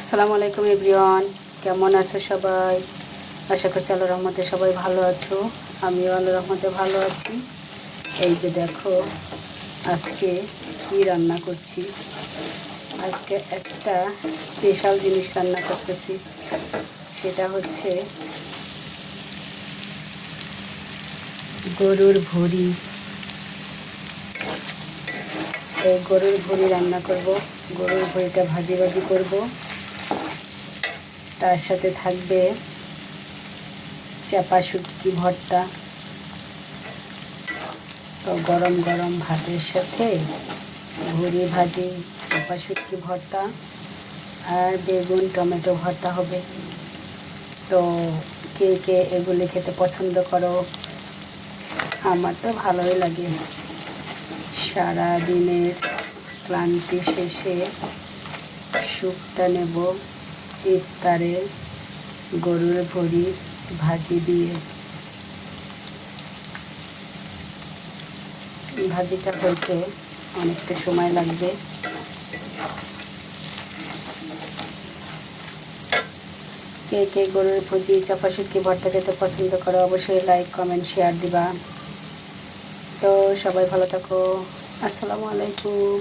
আসসালামু আলাইকুম এভরিওয়ান, কেমন আছো সবাই? আশা করছি আল্লাহর রহমতে সবাই ভালো আছো। আমিও আল্লাহর রহমতে ভালো আছি। এই যে দেখো আজকে কি রান্না করছি। আজকে একটা স্পেশাল জিনিস রান্না করতেছি, সেটা হচ্ছে গরুর ভুঁড়ি। এই গরুর ভুঁড়ি রান্না করব। গরুর ভুঁড়িটা ভাজি ভাজি করব, তার সাথে থাকবে চাপা শুটকি ভর্তা। তো গরম গরম ভাতের সাথে ভুঁড়ি ভাজি, চাপা শুটকি ভর্তা আর বেগুন টমেটো ভর্তা হবে। তো কে কে এগুলি খেতে পছন্দ করো? আমার তো ভালোই লাগে। সারা দিনের ক্লান্তি শেষে সুখটা নেব ইফতারে গরুর ভুঁড়ি ভাজি দিয়ে। ভাজিটা হইতে অনেকটা সময় লাগবে। কে কে গরুর ভুঁড়ি চাপা শুটকি ভর্তা খেতে পছন্দ করো অবশ্যই লাইক কমেন্ট শেয়ার দিবা। তো সবাই ভালো থাকো। আসসালামু আলাইকুম।